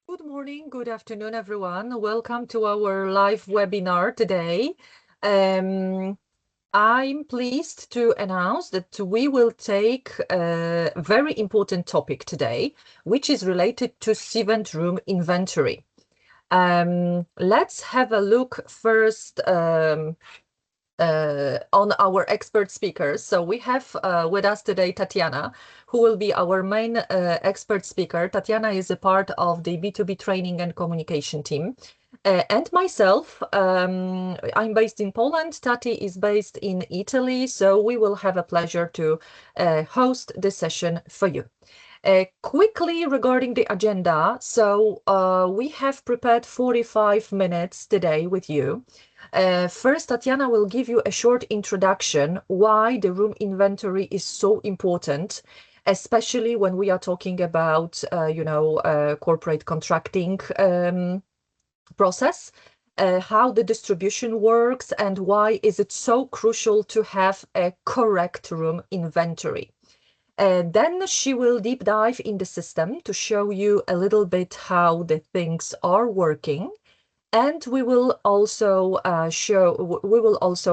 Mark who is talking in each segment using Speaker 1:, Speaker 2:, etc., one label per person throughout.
Speaker 1: Good morning, good afternoon, everyone. Welcome to our live webinar today. I'm pleased to announce that we will take a very important topic today, which is related to CVENT room inventory. Let's have a look first on our expert speakers. So we have with us today Tatiana, who will be our main expert speaker. Tatiana is a part of the B2B training and communication team. And myself, I'm based in Poland. Tati is based in Italy. So we will have a pleasure to host this session for you. Quickly regarding the agenda, so we have prepared 45 minutes today with you. First, Tatiana will give you a short introduction why the room inventory is so important, especially when we are talking about, corporate contracting process, how the distribution works, and why is it so crucial to have a correct room inventory. Then she will deep dive in the system to show you a little bit how the things are working. And we will also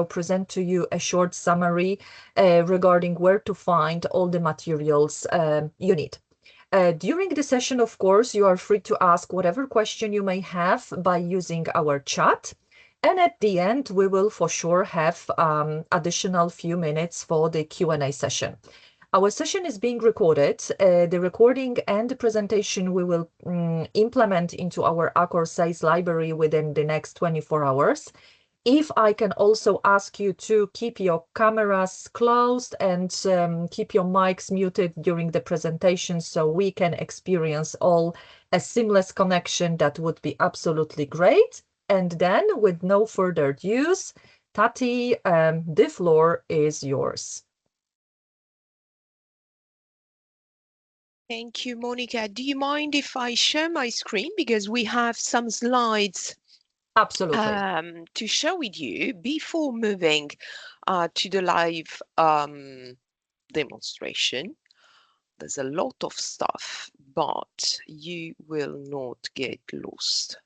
Speaker 1: present to you a short summary regarding where to find all the materials you need. During the session, of course, you are free to ask whatever question you may have by using our chat. And at the end, we will for sure have additional few minutes for the Q&A session. Our session is being recorded. The recording and the presentation we will implement into our Accor Sales library within the next 24 hours. If I can also ask you to keep your cameras closed and keep your mics muted during the presentation so we can experience all a seamless connection, that would be absolutely great. And then with no further ado, Tati, the floor is yours.
Speaker 2: Thank you, Monica. Do you mind if I share my screen? Because we have some slides
Speaker 1: Absolutely.
Speaker 2: to share with you before moving to the live demonstration. There's a lot of stuff, but you will not get lost.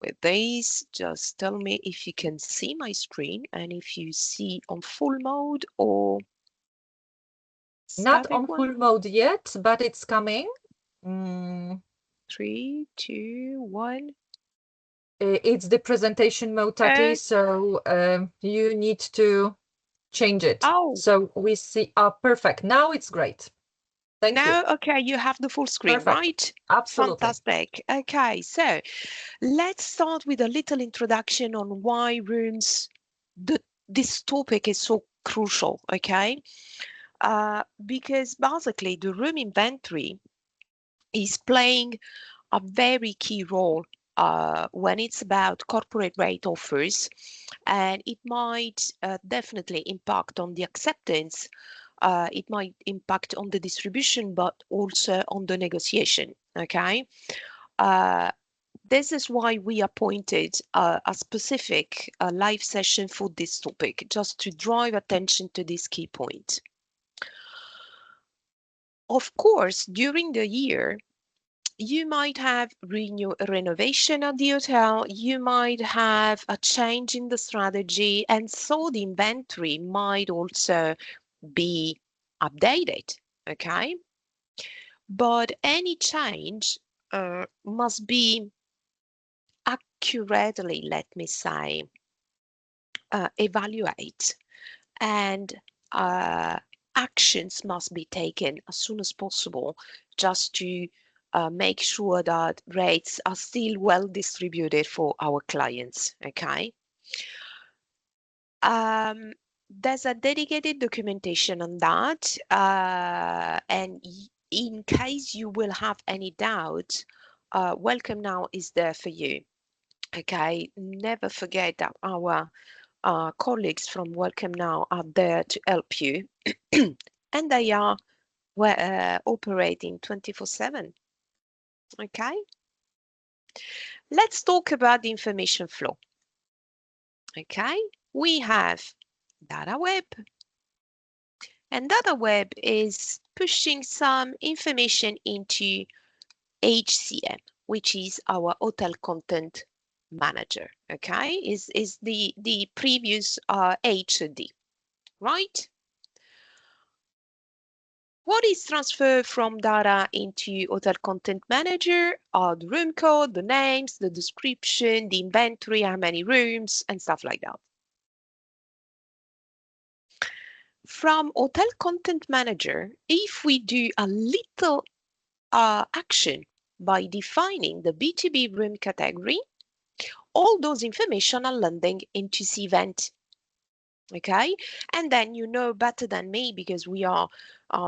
Speaker 2: With these, just tell me if you can see my screen and if you see on full mode or
Speaker 1: Not
Speaker 2: static
Speaker 1: on
Speaker 2: one.
Speaker 1: full mode yet, but it's coming. Mm,
Speaker 2: 3, 2, 1.
Speaker 1: it's the presentation mode, Tati, so you need to change it.
Speaker 2: Oh,
Speaker 1: So we see, perfect. Now it's great. Thank you.
Speaker 2: now, okay, you have the full screen,
Speaker 1: Perfect.
Speaker 2: right?
Speaker 1: Absolutely.
Speaker 2: Fantastic. Okay, so let's start with a little introduction on why rooms, this topic is so crucial, okay? Because basically the room inventory is playing a very key role when it's about corporate rate offers, and it might definitely impact on the acceptance. It might impact on the distribution, but also on the negotiation. Okay. Uh, this is why we appointed a specific live session for this topic, just to drive attention to this key point. Of course, during the year, you might have renovation at the hotel, you might have a change in the strategy, and so the inventory might also be updated, okay? But any change must be accurately, let me say, evaluate, and actions must be taken as soon as possible just to make sure that rates are still well distributed for our clients, okay? There's a dedicated documentation on that, and in case you will have any doubt, Welcome Now is there for you. Okay, never forget that our colleagues from Welcome Now are there to help you, and they are operating 24/7. Okay, let's talk about the information flow. Okay, we have data web, and data web is pushing some information into HCM. which is our hotel content manager, okay? Is the previous HD, right? What is transferred from data into hotel content manager are the room code, the names, the description, the inventory, how many rooms, and stuff like that. From hotel content manager, if we do a little action by defining the B2B room category, all those information are landing into CVENT. Okay, and then you know better than me because we are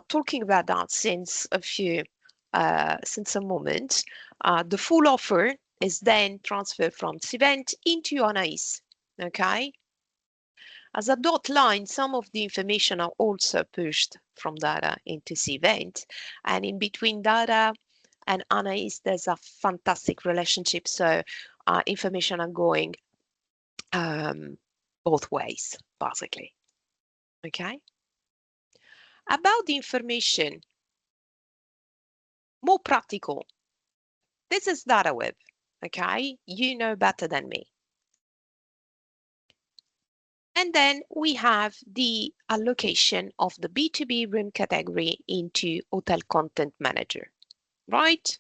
Speaker 2: talking about that since a moment. The full offer is then transferred from CVENT into Anais. Okay, as a dot line, some of the information are also pushed from data into CVENT, and in between data and Anais, there's a fantastic relationship. So information are going both ways, basically. Okay. About the information, more practical. This is data web. Okay. You know better than me. And then we have the allocation of the B2B room category into Hotel Content Manager, right?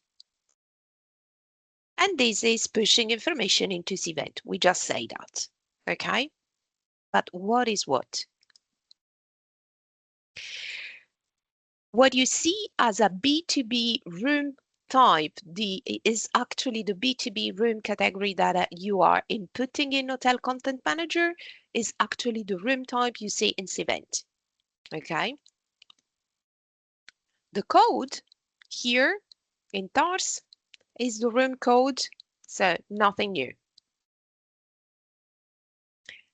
Speaker 2: And this is pushing information into CVENT. We just say that, okay? But what is what? What you see as a B2B room type is actually the B2B room category that you are inputting in Hotel Content Manager is actually the room type you see in CVENT, okay? The code here in TARS is the room code, so nothing new.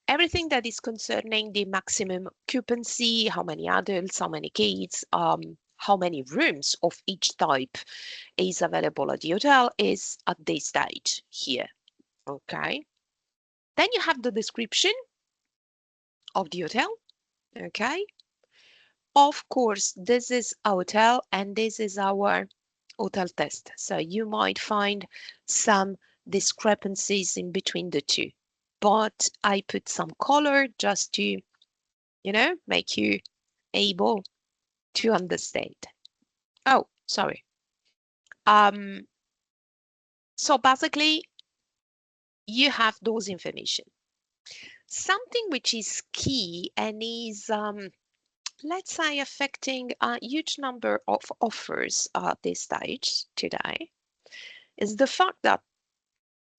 Speaker 2: Everything that is concerning the maximum occupancy, how many adults, how many kids, how many rooms of each type is available at the hotel is at this stage here, okay? Then you have the description of the hotel, okay? Of course, this is a hotel and this is our hotel test. So you might find some discrepancies in between the two, but I put some color just to, you know, make you able to understand. Oh, sorry. So basically, you have those information. Something which is key and is, let's say, affecting a huge number of offers at this stage today is the fact that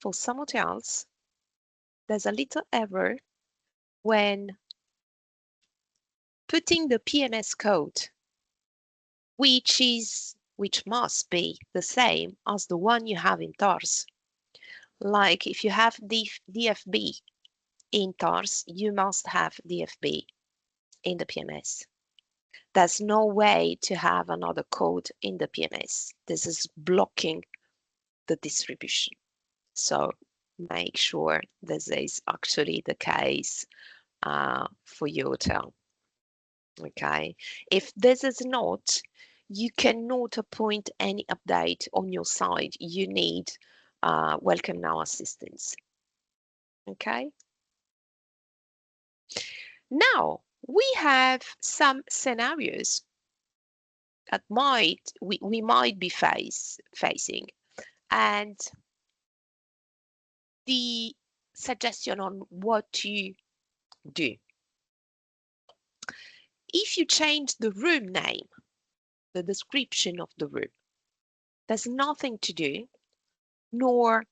Speaker 2: for some hotels, there's a little error when putting the PMS code, which must be the same as the one you have in TARS. Like if you have the DFB in TARS, you must have DFB in the PMS. There's no way to have another code in the PMS. This is blocking the distribution. So make sure this is actually the case for your hotel. Okay, if this is not, you cannot appoint any update on your side. You need Welcome Now assistance. Okay. Now we have some scenarios that we might be facing, and the suggestion on what to do. If you change the room name, the description of the room, there's nothing to do, nor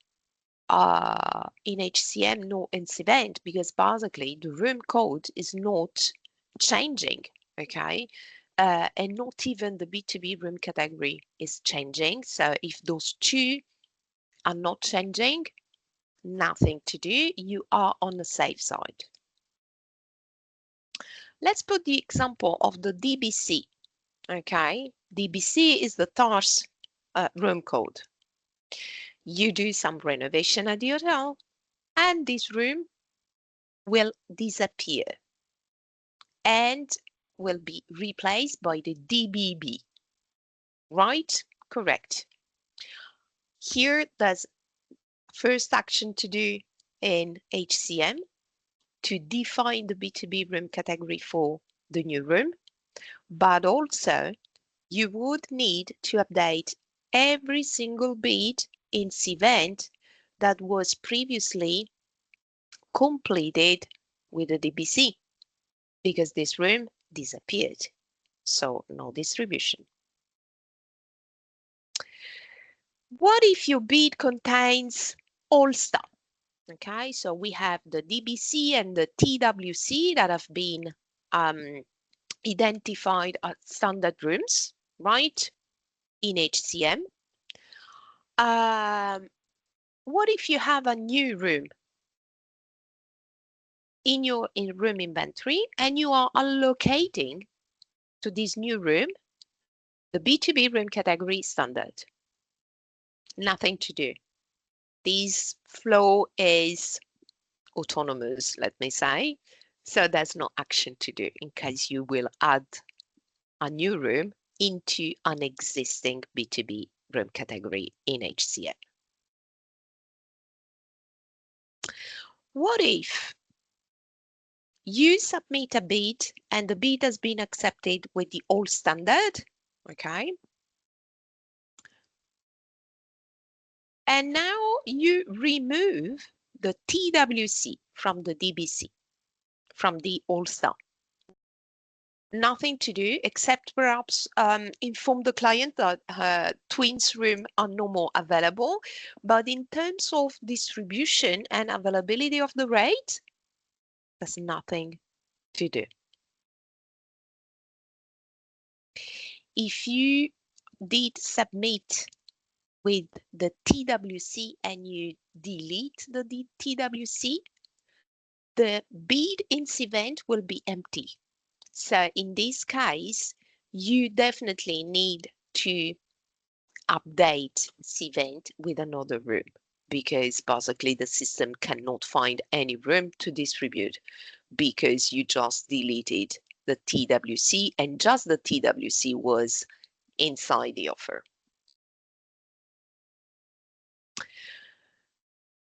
Speaker 2: in HCM, nor in CVENT, because basically the room code is not changing, okay? And not even the B2B room category is changing. So if those two are not changing, nothing to do, you are on the safe side. Let's put the example of the DBC, okay? DBC is the TARS room code. You do some renovation at the hotel, and this room will disappear and will be replaced by the DBB, right? Correct. Here, there's first action to do in HCM to define the B2B room category for the new room, but also you would need to update every single bid in CVENT that was previously completed with the DBC because this room disappeared. So no distribution. What if your bid contains all stuff? Okay, so we have the DBC and the TWC that have been identified as standard rooms, right, in HCM. What if you have a new room in your room inventory and you are allocating to this new room the B2B room category standard? Nothing to do. This flow is autonomous, let me say. So there's no action to do in case you will add a new room into an existing B2B room category in HCM. What if you submit a bid and the bid has been accepted with the old standard, okay? And now you remove the TWC from the DBC, from the old star. Nothing to do except perhaps inform the client that her twins room are no more available. But in terms of distribution and availability of the rate, there's nothing to do. If you did submit with the TWC and you delete the TWC, the bid in CVENT will be empty. So in this case, you definitely need to update CVENT with another room because basically the system cannot find any room to distribute because you just deleted the TWC and just the TWC was inside the offer.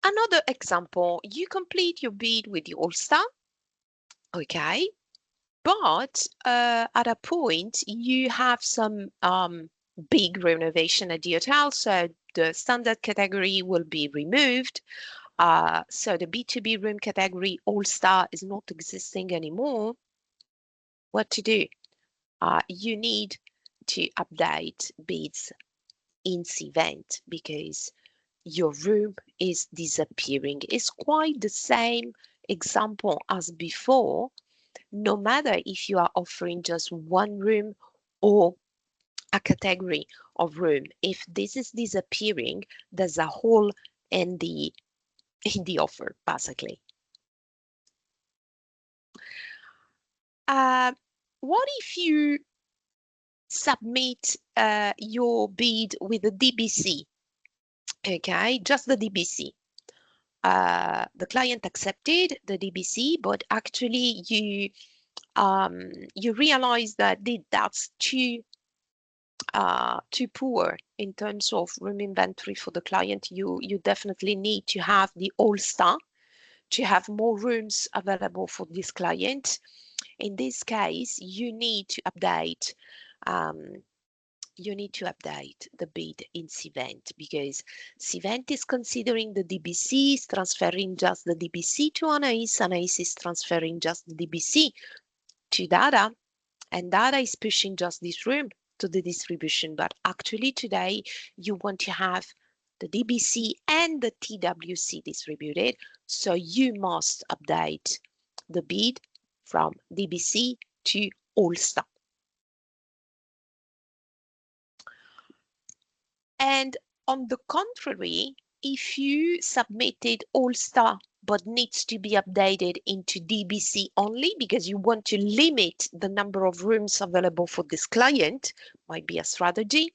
Speaker 2: Another example, you complete your bid with the All-Star, okay, but at a point you have some big renovation at the hotel, so the standard category will be removed. So the B2B room category All-Star is not existing anymore. What to do? You need to update bids in CVENT because your room is disappearing. It's quite the same example as before, no matter if you are offering just one room or a category of room. If this is disappearing, there's a hole in the offer, basically. What if you submit your bid with the DBC? Okay, just the DBC. The client accepted the DBC, but actually you realize that that's too poor in terms of room inventory for the client. You definitely need to have the All-Star to have more rooms available for this client. In this case, you need to update the bid in CVENT because CVENT is considering the DBC, is transferring just the DBC to Anais, Anais is transferring just the DBC to Data, and Data is pushing just this room to the distribution. But actually today, you want to have the DBC and the TWC distributed, so you must update the bid from DBC to All-Star. And on the contrary, if you submitted All-Star but needs to be updated into DBC only because you want to limit the number of rooms available for this client, might be a strategy.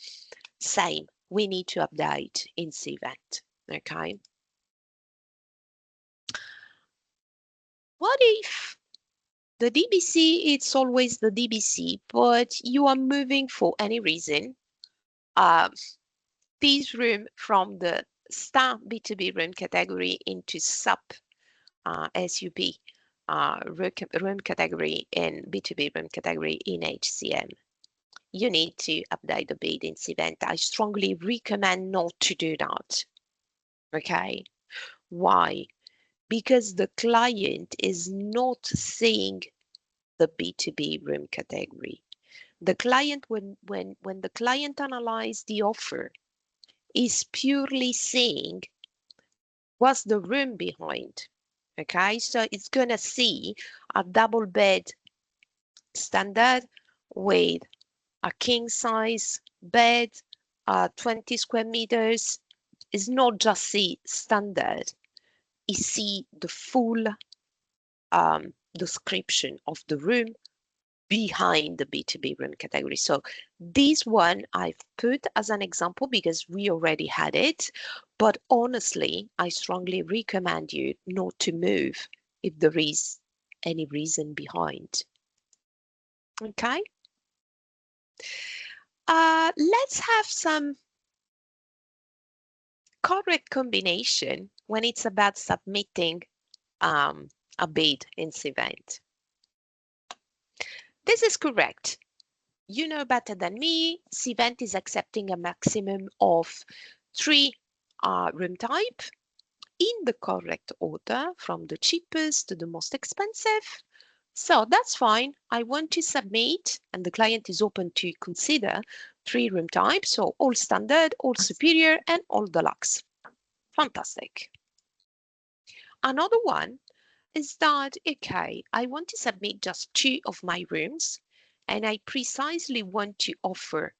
Speaker 2: Same, we need to update in CVENT, okay? What if the DBC, it's always the DBC, but you are moving for any reason? this room from the star B2B room category into sub SUP room category and B2B room category in HCM. You need to update the bid in CVENT. I strongly recommend not to do that. Okay. Why? Because the client is not seeing the B2B room category. The client, when the client analyzes the offer, is purely seeing what's the room behind. Okay, so it's gonna see a double bed standard with a king size bed, 20 square meters. It's not just see standard, it see the full description of the room behind the B2B room category. So this one I've put as an example because we already had it, but honestly, I strongly recommend you not to move if there is any reason behind. Okay. Let's have some correct combination when it's about submitting a bid in CVENT. This is correct. You know better than me, CVENT is accepting a maximum of 3 room type in the correct order from the cheapest to the most expensive. So that's fine. I want to submit, and the client is open to consider 3 room types, so all standard, all superior, and all deluxe. Fantastic. Another one is that, okay, I want to submit just 2 of my rooms, and I precisely want to offer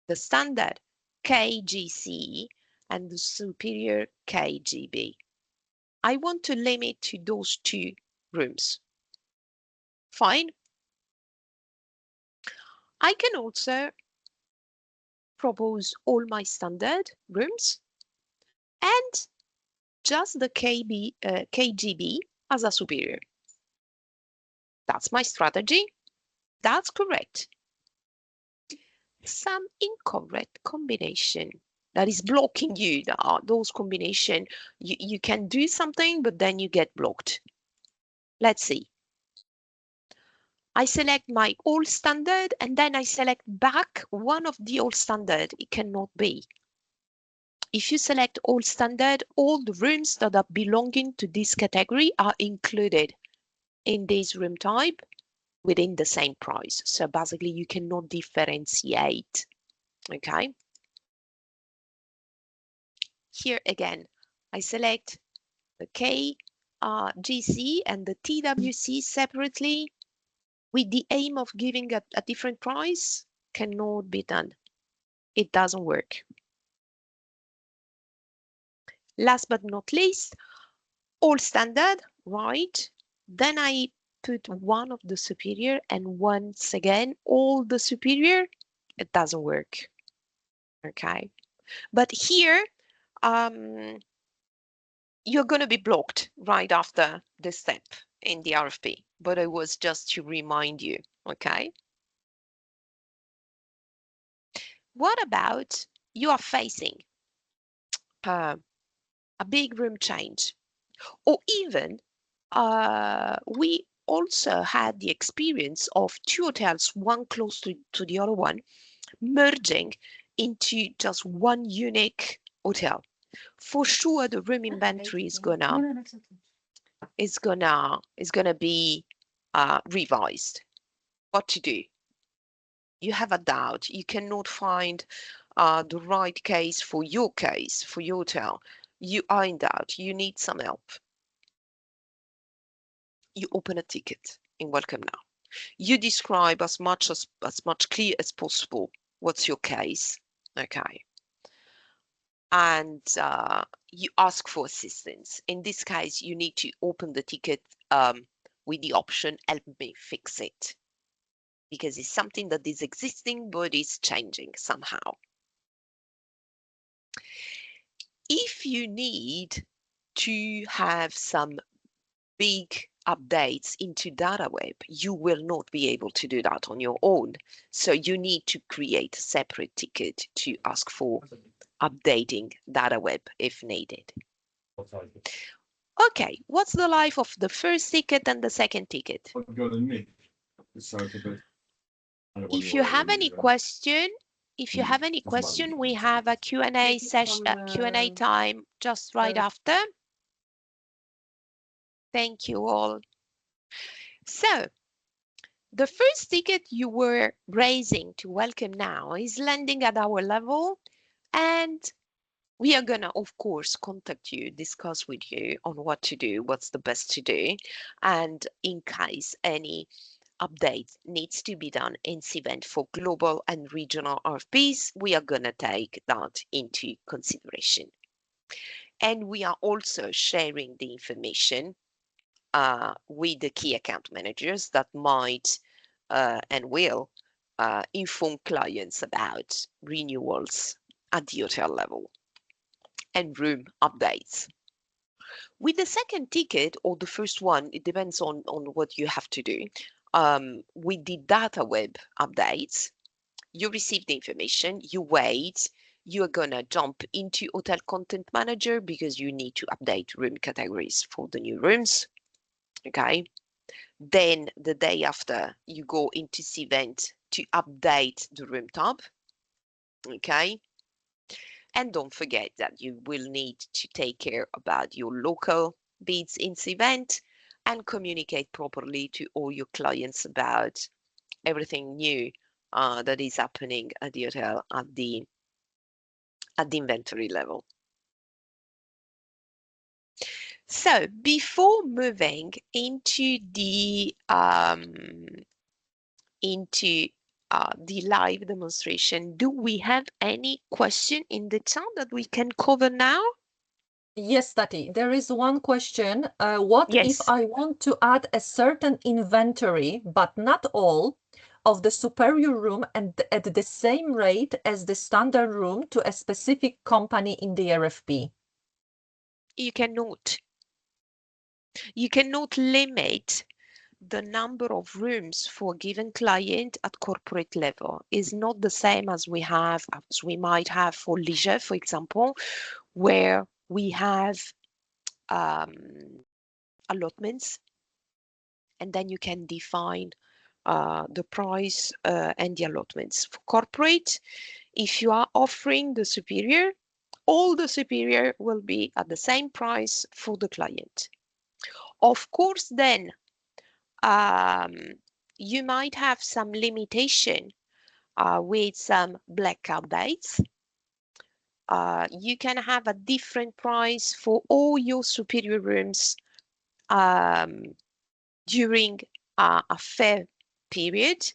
Speaker 2: the standard KGC and the superior KGB. I want to limit to those 2 rooms. Fine. I can also propose all my standard rooms and just the KGB as a superior. That's my strategy. That's correct. Some incorrect combination that is blocking you. Those combination, you can do something, but then you get blocked. Let's see. I select my all standard and then I select back one of the all standard. It cannot be. If you select all standard, all the rooms that are belonging to this category are included in this room type within the same price. So basically you cannot differentiate. Okay. Here again, I select the KGC and the TWC separately with the aim of giving a different price. Cannot be done. It doesn't work. Last but not least, all standard, right? Then I put one of the superior and once again, all the superior. It doesn't work. Okay. But here, you're going to be blocked right after this step in the RFP, but it was just to remind you, okay? What about you are facing a big room change, or even we also had the experience of 2 hotels, one close to the other one, merging into just one unique hotel. For sure, the room inventory is gonna be revised. What to do? You have a doubt. You cannot find the right case, for your hotel. You are in doubt. You need some help. You open a ticket in Welcome Now. You describe as much clear as possible what's your case. Okay. And you ask for assistance. In this case, you need to open the ticket with the option, help me fix it. Because it's something that is existing, but is changing somehow. If you need to have some big updates into data web, you will not be able to do that on your own. So you need to create a separate ticket to ask for updating data web if needed. Okay, what's the life of the first ticket and the second ticket? If you have any question, we have a Q&A session, Q&A time just right after. Thank you all. So, the first ticket you were raising to welcome now is landing at our level, and we are gonna, of course, contact you, discuss with you on what to do, what's the best to do, and in case any update needs to be done in CVENT for global and regional RFPs, we are gonna take that into consideration. And we are also sharing the information with the key account managers that might and will inform clients about renewals at the hotel level and room updates. With the second ticket or the first one, it depends on what you have to do. With the data web updates, you receive the information, you wait, you're gonna jump into Hotel Content Manager because you need to update room categories for the new rooms, okay? Then the day after, you go into CVENT to update the room tab, okay? And don't forget that you will need to take care about your local bids in CVENT and communicate properly to all your clients about everything new that is happening at the hotel at the inventory level. So before moving into the live demonstration, do we have any question in the chat that we can cover now?
Speaker 1: Yes, Tati, there is one question. What if
Speaker 2: Yes.
Speaker 1: I want to add a certain inventory, but not all, of the superior room and at the same rate as the standard room to a specific company in the RFP?
Speaker 2: You cannot. You cannot limit the number of rooms for a given client at corporate level. Is not the same as we might have for leisure, for example, where we have allotments, and then you can define the price and the allotments. For corporate, if you are offering the superior, all the superior will be at the same price for the client. Of course, then you might have some limitation with some blackout dates. You can have a different price for all your superior rooms during a fair period.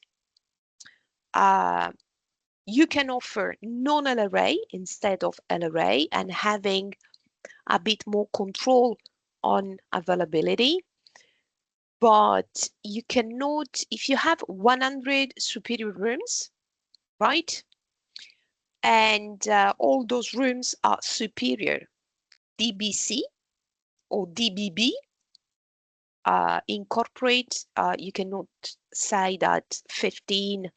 Speaker 2: You can offer non-LRA instead of LRA and having a bit more control on availability. But you cannot, if you have 100 superior rooms, right? And all those rooms are superior DBC or DBB, incorporate, you cannot say that 15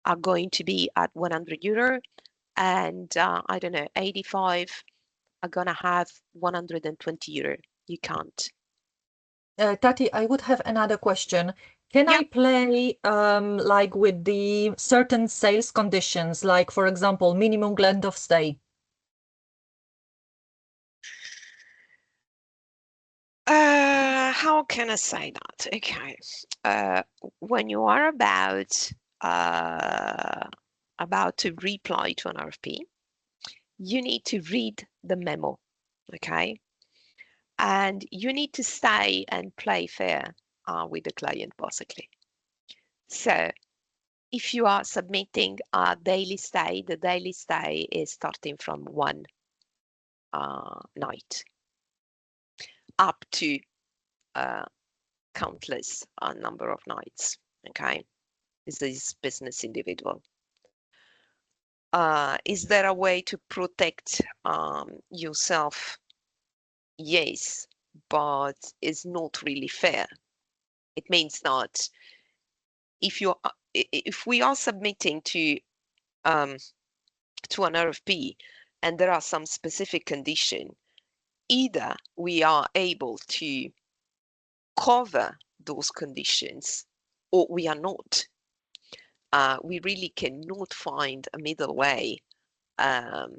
Speaker 2: are going to be at 100 euro and I don't know, 85 are gonna have 120 euro. You can't.
Speaker 1: Tati, I would have another question. Can
Speaker 2: Yeah.
Speaker 1: I play like with the certain sales conditions, like for example, minimum length of stay?
Speaker 2: How can I say that? Okay. When you are about to reply to an RFP, you need to read the memo, okay? And you need to stay and play fair with the client, basically. So if you are submitting a daily stay, the daily stay is starting from one night up to countless number of nights, okay? This is business individual. Is there a way to protect yourself? Yes, but it's not really fair. It means that if we are submitting to to an RFP and there are some specific condition, either we are able to cover those conditions or we are not. We really cannot find a middle way um,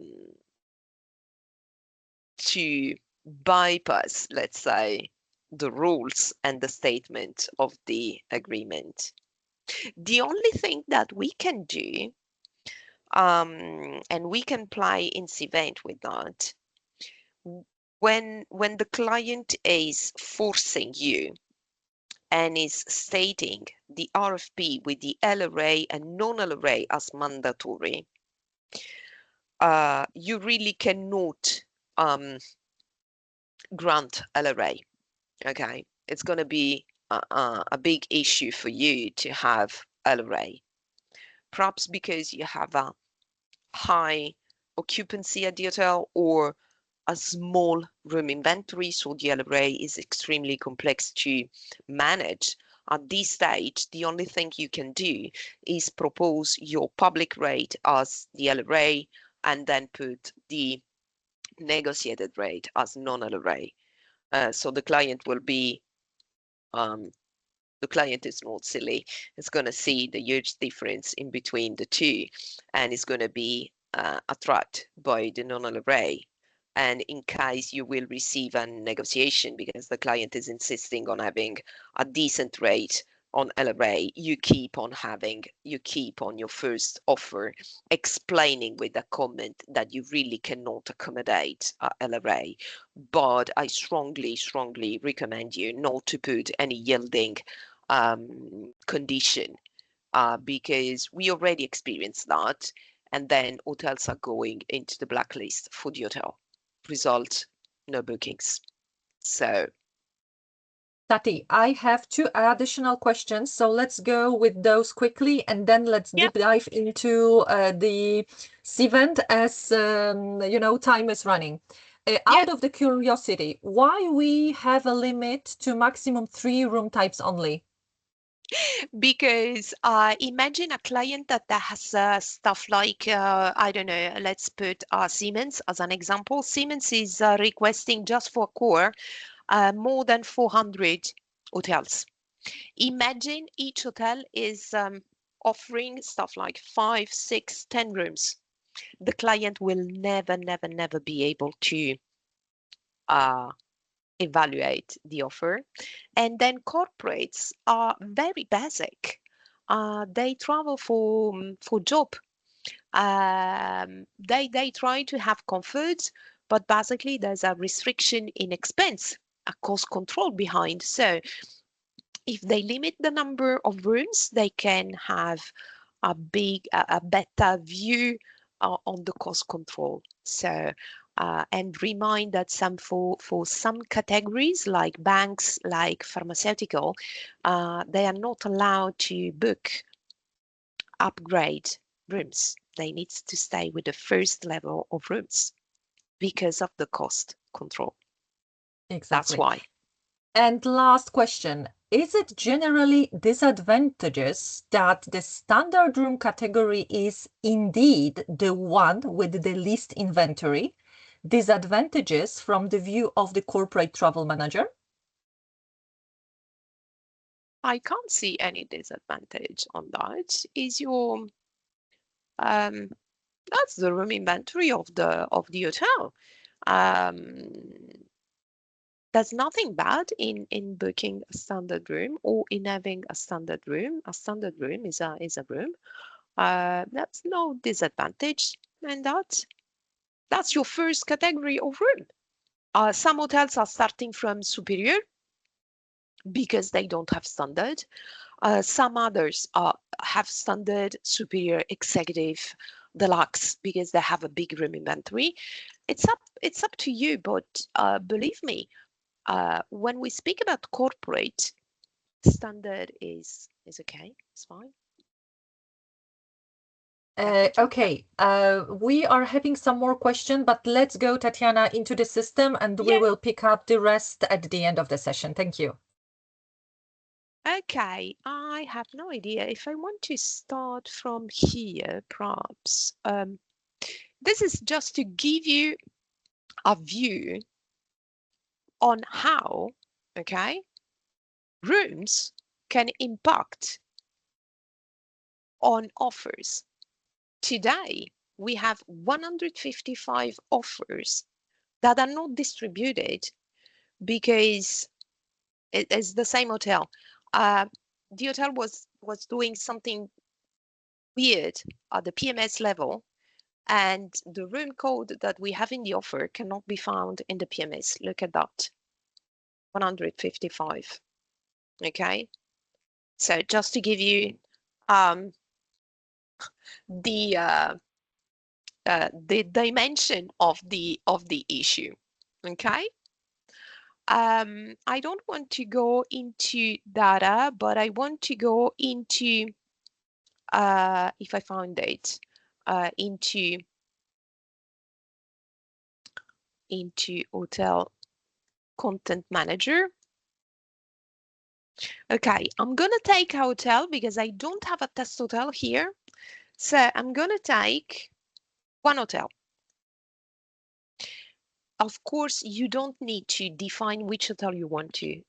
Speaker 2: to bypass, let's say, the rules and the statement of the agreement. The only thing that we can do, and we can play in CVENT with that, when the client is forcing you and is stating the RFP with the LRA and non-LRA as mandatory, you really cannot grant LRA. Okay, it's going to be a big issue for you to have LRA. Perhaps because you have a high occupancy at the hotel or a small room inventory, so the LRA is extremely complex to manage. At this stage, the only thing you can do is propose your public rate as the LRA and then put the negotiated rate as non-LRA. So the client will be, the client is not silly. It's going to see the huge difference in between the two and it's going to be attracted by the non-LRA. And in case you will receive a negotiation because the client is insisting on having a decent rate on LRA, you keep on your first offer explaining with a comment that you really cannot accommodate LRA. But I strongly, strongly recommend you not to put any yielding condition because we already experienced that. And then hotels are going into the blacklist for the hotel. Result, no bookings. So,
Speaker 1: Tati, I have two additional questions, so let's go with those quickly, and then let's
Speaker 2: yeah,
Speaker 1: deep dive into the CVENT as time is running.
Speaker 2: yeah,
Speaker 1: Out of the curiosity, why we have a limit to maximum 3 room types only?
Speaker 2: because imagine a client that has stuff like, I don't know, let's put Siemens as an example. Siemens is requesting just for core more than 400 hotels. Imagine each hotel is offering stuff like 5, 6, 10 rooms. The client will never, never, never be able to uh, evaluate the offer. And then corporates are very basic. They travel for job. They try to have comfort, but basically there's a restriction in expense, a cost control behind. So if they limit the number of rooms, they can have a better view on the cost control. So, and remind that for some categories like banks, like pharmaceutical, they are not allowed to book upgrade rooms. They need to stay with the first level of rooms because of the cost control. That's
Speaker 1: Exactly.
Speaker 2: why.
Speaker 1: And last question, is it generally disadvantageous that the standard room category is indeed the one with the least inventory? Disadvantages from the view of the corporate travel manager?
Speaker 2: I can't see any disadvantage on that. Is your um, that's the room inventory of the hotel. Um, there's nothing bad in booking a standard room or in having a standard room. A standard room is a room. That's no disadvantage, and that's your first category of room. Some hotels are starting from superior because they don't have standard. Some others have standard, superior, executive, deluxe because they have a big room inventory. It's up to you, but believe me, when we speak about corporate, standard is okay. It's fine. Happy to.
Speaker 1: Okay, we are having some more questions, but let's go, Tatiana, into the system and we
Speaker 2: Yeah.
Speaker 1: will pick up the rest at the end of the session. Thank you.
Speaker 2: Okay, I have no idea if I want to start from here, perhaps. This is just to give you a view on how, okay, rooms can impact on offers. Today, we have 155 offers that are not distributed because it's the same hotel. The hotel was doing something weird at the PMS level, and the room code that we have in the offer cannot be found in the PMS. Look at that, 155. Okay, so just to give you the dimension of the issue. Okay. I don't want to go into data, but I want to go into, if I found it, into hotel content manager. Okay, I'm gonna take a hotel because I don't have a test hotel here. So I'm gonna take one hotel. Of course, you don't need to define which hotel you want to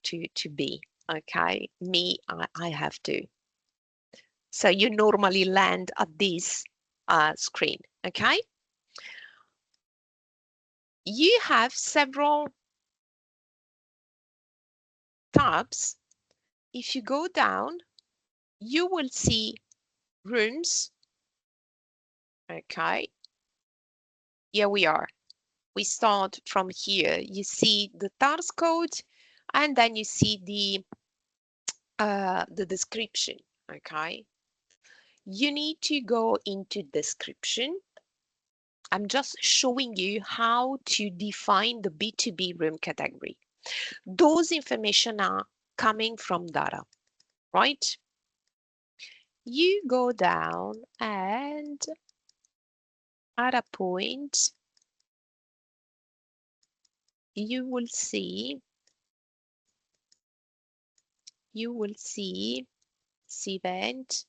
Speaker 2: be. Okay, me, I have to. So you normally land at this screen. Okay, you have several tabs. If you go down, you will see rooms. Okay, here we are. We start from here. You see the TARS code, and then you see the description. Okay, you need to go into description. I'm just showing you how to define the B2B room category. Those information are coming from data, right? You go down and at a point, you will see CVENT.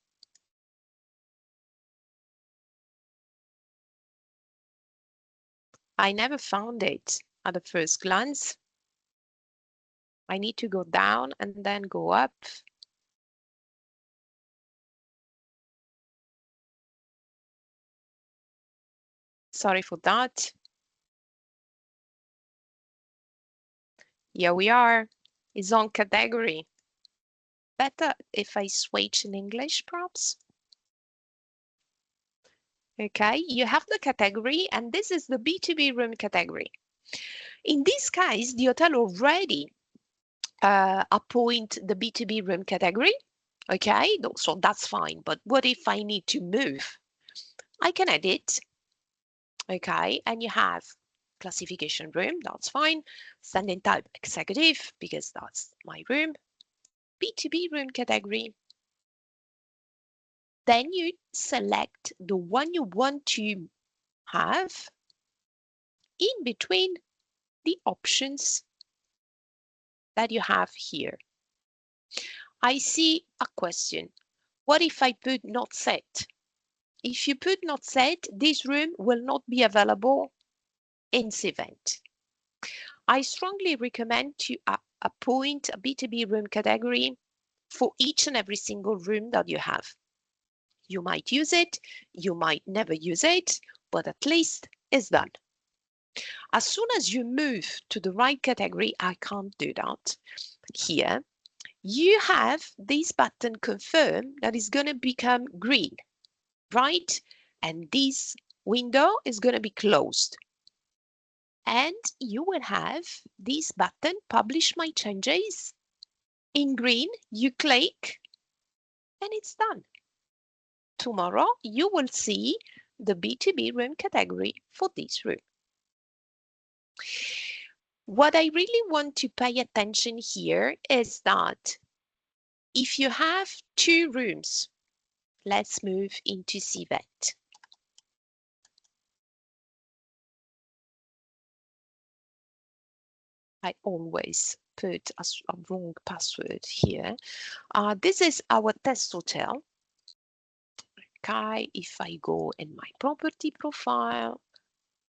Speaker 2: I never found it at the first glance. I need to go down and then go up. Sorry for that. Here we are. It's on category. Better if I switch in English, perhaps. Okay, you have the category, and this is the B2B room category. In this case, the hotel already appoint the B2B room category. Okay, so that's fine. But what if I need to move? I can edit. Okay, and you have classification room, that's fine. Standing type executive, because that's my room. B2B room category. Then you select the one you want to have in between the options that you have here. I see a question. What if I put not set? If you put not set, this room will not be available in CVENT. I strongly recommend to appoint a B2B room category for each and every single room that you have. You might use it, you might never use it, but at least it's done. As soon as you move to the right category, I can't do that. Here, you have this button confirm that is going to become green, right? And this window is going to be closed. And you will have this button, publish my changes. In green, you click and it's done. Tomorrow, you will see the B2B room category for this room. What I really want to pay attention here is that if you have two rooms, let's move into CVENT. I always put a wrong password here. This is our test hotel. Okay, if I go in my property profile,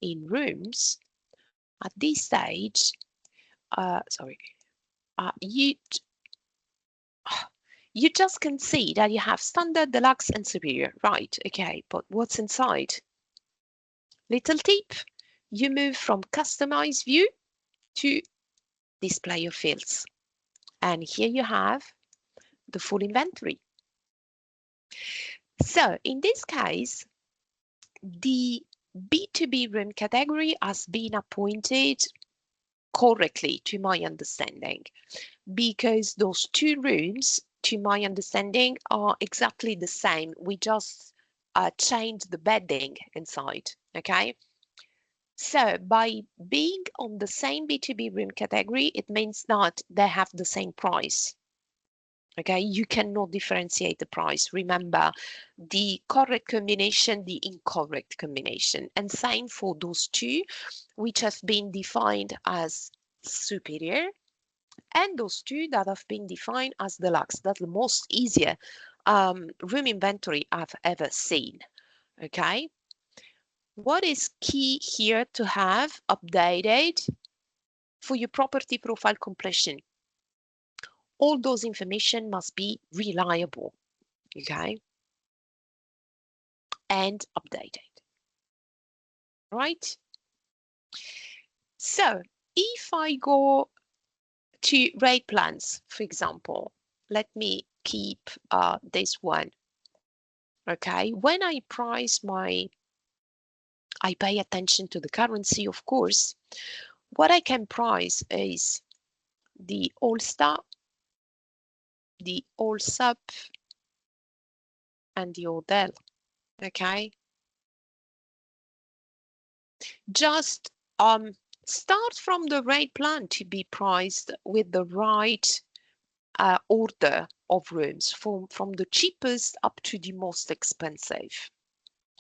Speaker 2: in rooms, at this stage, you just can see that you have standard, deluxe, and superior. Right, okay, but what's inside? Little tip, you move from customized view to display your fields. And here you have the full inventory. So in this case, the B2B room category has been appointed correctly to my understanding, because those two rooms, to my understanding, are exactly the same. We just changed the bedding inside, okay? So by being on the same B2B room category, it means that they have the same price. Okay, you cannot differentiate the price. Remember, the correct combination, the incorrect combination. And same for those two, which have been defined as superior, and those two that have been defined as deluxe. That's the most easier room inventory I've ever seen. Okay. What is key here to have updated for your property profile completion? All those information must be reliable, okay, and updated, right? So if I go to rate plans, for example, let me keep this one, okay? When I price I pay attention to the currency, of course. What I can price is the All-Star, the All-Sub, and the Hotel, okay? Just start from the rate plan to be priced with the right order of rooms, from the cheapest up to the most expensive,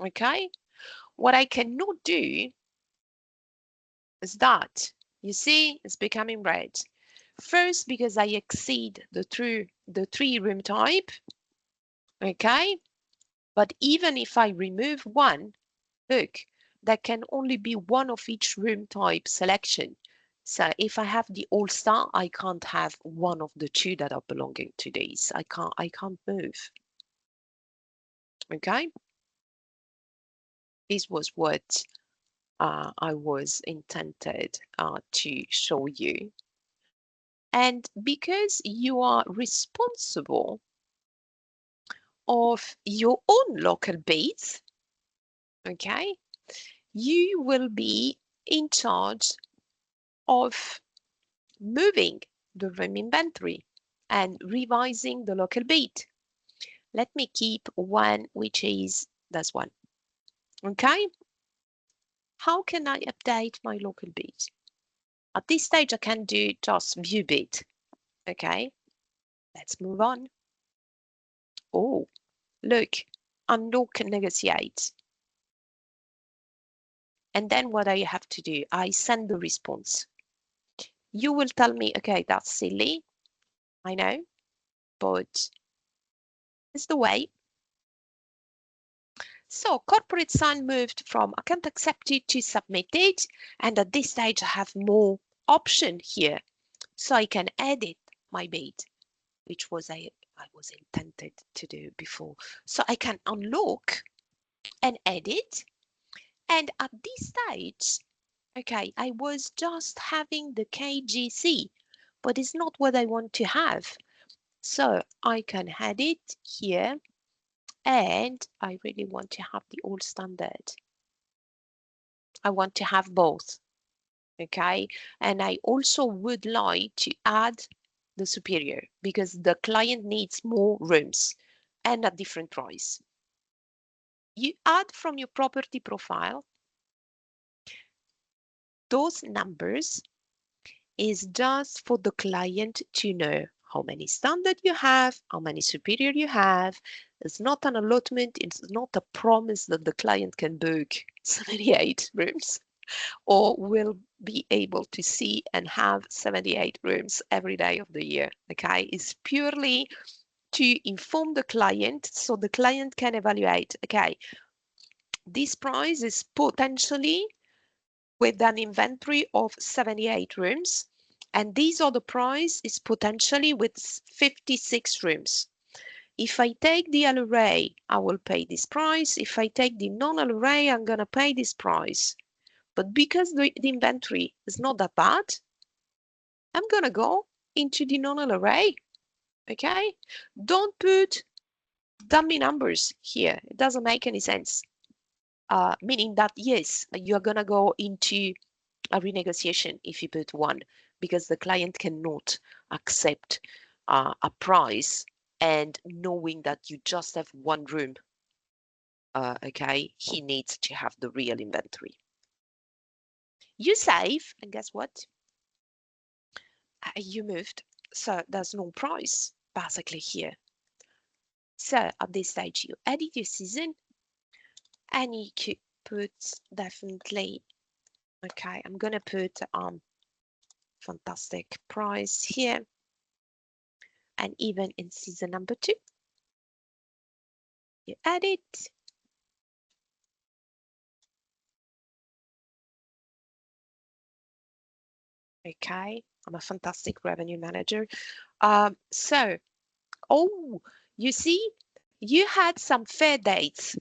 Speaker 2: okay? What I cannot do is that, you see, it's becoming red. First, because I exceed the three room type, okay? But even if I remove one, look, there can only be one of each room type selection. So if I have the All-Star, I can't have one of the two that are belonging to these. I can't move. Okay? This was what I was intended to show you. And because you are responsible of your own local base, okay, you will be in charge of moving the room inventory and revising the local beat. Let me keep one, which is this one. Okay. How can I update my local beat? At this stage, I can do just view beat. Okay. Let's move on. Oh, look, unlock and negotiate. And then what I have to do, I send the response. You will tell me, okay, that's silly. I know, but it's the way. So corporate sign moved from account accepted to submitted. And at this stage, I have more option here. So I can edit my bid, which was I was intended to do before. So I can unlock and edit. And at this stage, okay, I was just having the KGC, but it's not what I want to have. So I can add it here, and I really want to have the old standard. I want to have both, okay? And I also would like to add the superior because the client needs more rooms and a different price. You add from your property profile, those numbers is just for the client to know how many standard you have, how many superior you have. It's not an allotment, it's not a promise that the client can book 78 rooms or will be able to see and have 78 rooms every day of the year. Okay, it's purely to inform the client so the client can evaluate, okay, this price is potentially with an inventory of 78 rooms. And these are the price is potentially with 56 rooms. If I take the L-array, I will pay this price. If I take the non-L-array, I'm going to pay this price. But because the inventory is not that bad, I'm going to go into the non-L-array. Okay? Don't put dummy numbers here. It doesn't make any sense. Meaning that, yes, you're going to go into a renegotiation if you put one, because the client cannot accept a price and knowing that you just have one room. Okay, he needs to have the real inventory. You save, and guess what? You moved, so there's no price basically here. So at this stage, you edit your season, and you could put definitely. Okay, I'm gonna put fantastic price here, and even in season number 2, you edit. Okay, I'm a fantastic revenue manager. So, oh, you see, you had some fair dates.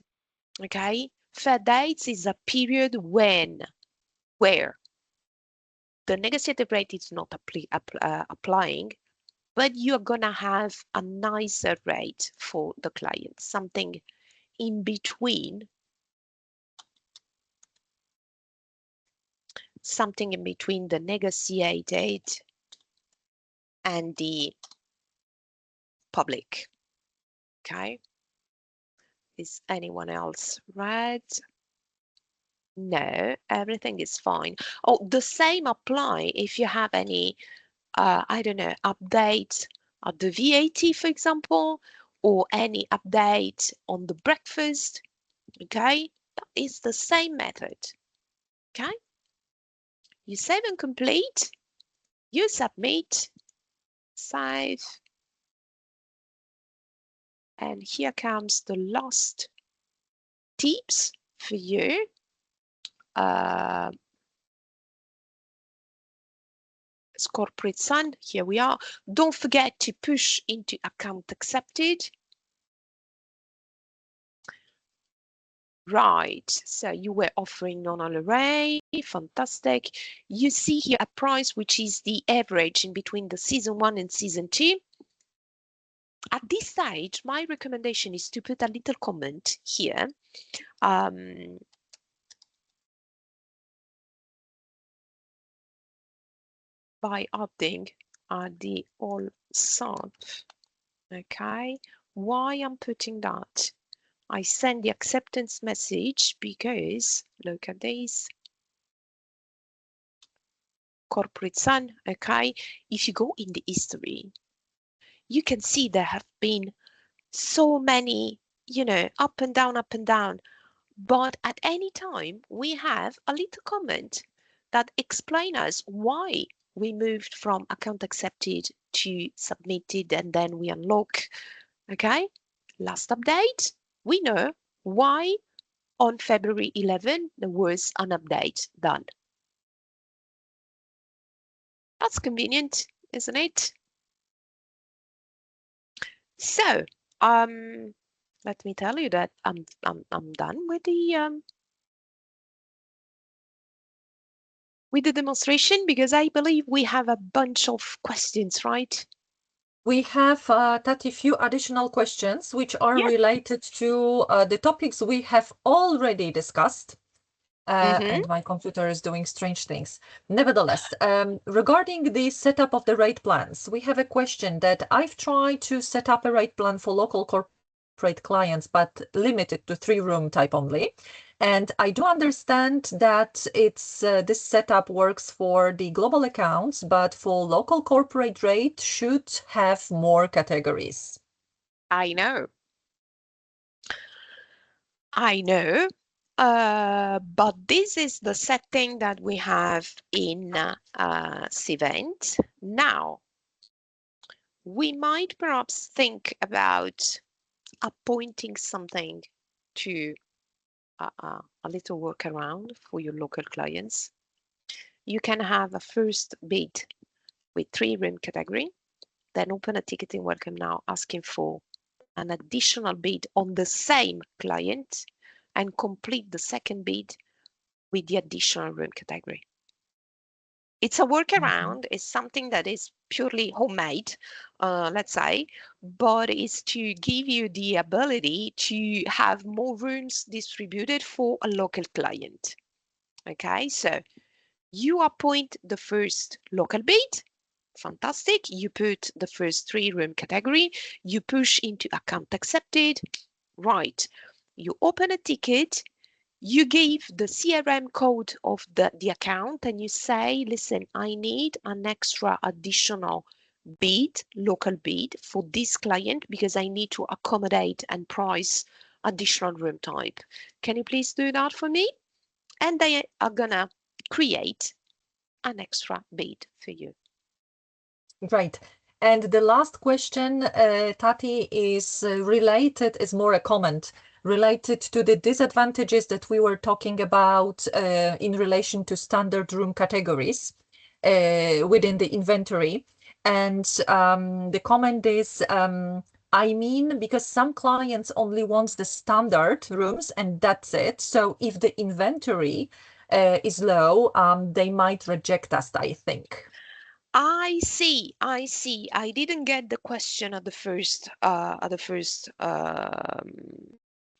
Speaker 2: Okay, fair dates is a period where the negotiated rate is not applying, but you're gonna have a nicer rate for the client, something in between, the negotiated and the public. Okay, is anyone else read? No, everything is fine. Oh, the same apply if you have any, I don't know, update of the VAT, for example, or any update on the breakfast. Okay, that is the same method. Okay, you save and complete, you submit, save, and here comes the last tips for you. Corporate Sun, here we are. Don't forget to push into account accepted. Right, so you were offering non-array, fantastic. You see here a price which is the average in between the season 1 and season 2. At this stage, my recommendation is to put a little comment here. By adding the all sub. Okay, why I'm putting that? I send the acceptance message because look at this. Corporate Sun, okay? If you go in the history, you can see there have been so many, up and down, up and down. But at any time, we have a little comment that explain us why we moved from account accepted to submitted, and then we unlock, okay? Last update, we know why on February 11, there was an update done. That's convenient, isn't it? So, let me tell you that I'm done with the demonstration, because I believe we have a bunch of questions, right?
Speaker 1: We have, Tati, few additional questions which are
Speaker 2: Yes.
Speaker 1: related to the topics we have already discussed. And my computer is doing strange things. Nevertheless, regarding the setup of the rate plans, we have a question that I've tried to set up a rate plan for local corporate clients, but limited to 3-room type only. And I do understand that it's this setup works for the global accounts, but for local corporate rate should have more categories.
Speaker 2: I know. But this is the setting that we have in CVENT. Now, we might perhaps think about appointing something to a little workaround for your local clients. you can have a first bid with 3-room category, then open a ticketing welcome now asking for an additional bid on the same client and complete the second bid with the additional room category. It's a workaround. It's something that is purely homemade, let's say, but it's to give you the ability to have more rooms distributed for a local client. Okay, so you appoint the first local bid. Fantastic. You put the first 3-room category. You push into account accepted. Right. You open a ticket. You give the CRM code of the account and you say, listen, I need an extra additional bid, local bid for this client because I need to accommodate and price additional room type. Can you please do that for me? And they are gonna create an extra bid for you.
Speaker 1: Right. And the last question, Tati, is related, is more a comment related to the disadvantages that we were talking about in relation to standard room categories within the inventory. And the comment is, I mean, because some clients only wants the standard rooms and that's it. So if the inventory is low, they might reject us, I think.
Speaker 2: I see. I didn't get the question at the first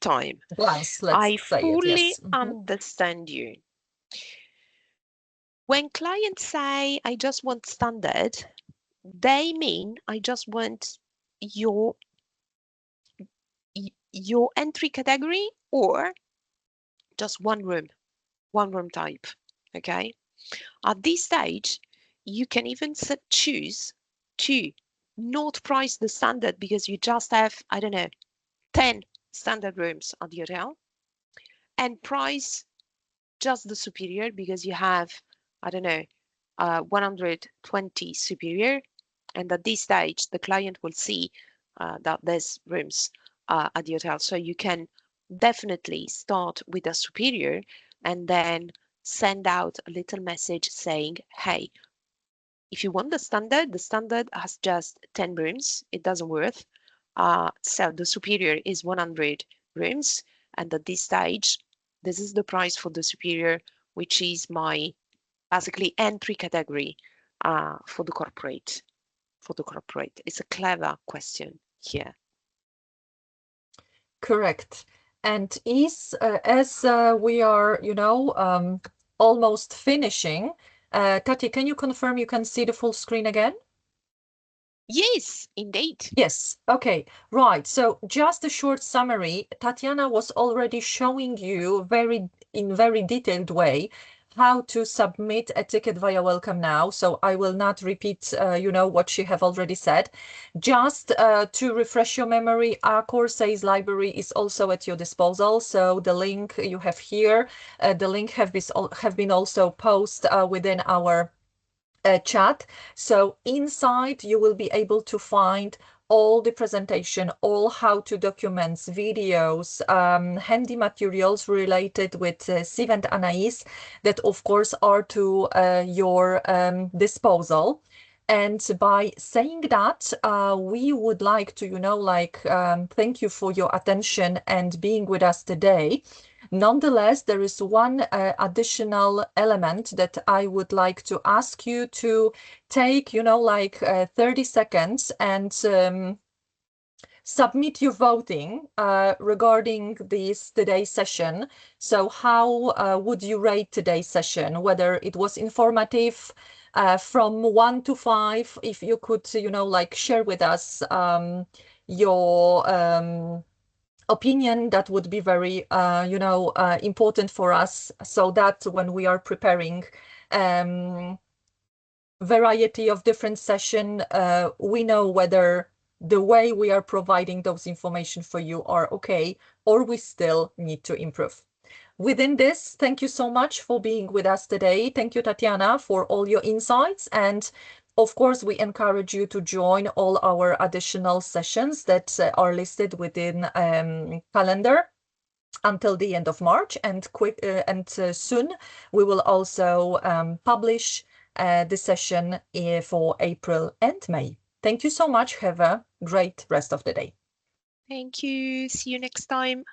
Speaker 2: time.
Speaker 1: Glance, let's
Speaker 2: I
Speaker 1: say it,
Speaker 2: fully
Speaker 1: yes. Mhm.
Speaker 2: understand you. When clients say, I just want standard, they mean I just want your your entry category or just one room type. Okay. At this stage, you can even choose to not price the standard because you just have, I don't know, 10 standard rooms at the hotel and price just the superior because you have, I don't know, 120 superior. And at this stage, the client will see that there's rooms at the hotel. So you can definitely start with a superior and then send out a little message saying, hey, if you want the standard has just 10 rooms. It doesn't worth. So the superior is 100 rooms. And at this stage, this is the price for the superior, which is my basically entry category for the corporate. For the corporate, it's a clever question here.
Speaker 1: Correct. And is as we are, almost finishing, Tati, can you confirm you can see the full screen again?
Speaker 2: Yes, indeed.
Speaker 1: Yes. Okay. Right. So just a short summary. Tatiana was already showing you in very detailed way how to submit a ticket via Welcome Now. So I will not repeat, what she have already said. Just to refresh your memory, our course says library is also at your disposal. So the link you have here, the link have been also posted within our chat. So inside you will be able to find all the presentation, all how-to documents, videos, handy materials related with CVENT Anais that of course are to your disposal. And by saying that, we would like to, thank you for your attention and being with us today. Nonetheless, there is one additional element that I would like to ask you to take, 30 seconds and submit your voting regarding this today's session. So how would you rate today's session? Whether it was informative from 1 to 5, if you could, share with us your opinion, that would be very important for us, so that when we are preparing variety of different session, we know whether the way we are providing those information for you are okay or we still need to improve. Within this, thank you so much for being with us today. Thank you, Tatiana, for all your insights. And of course, we encourage you to join all our additional sessions that are listed within calendar. until the end of March, and soon we will also publish the session for April and May. Thank you so much. Have a great rest of the day.
Speaker 2: Thank you. See you next time.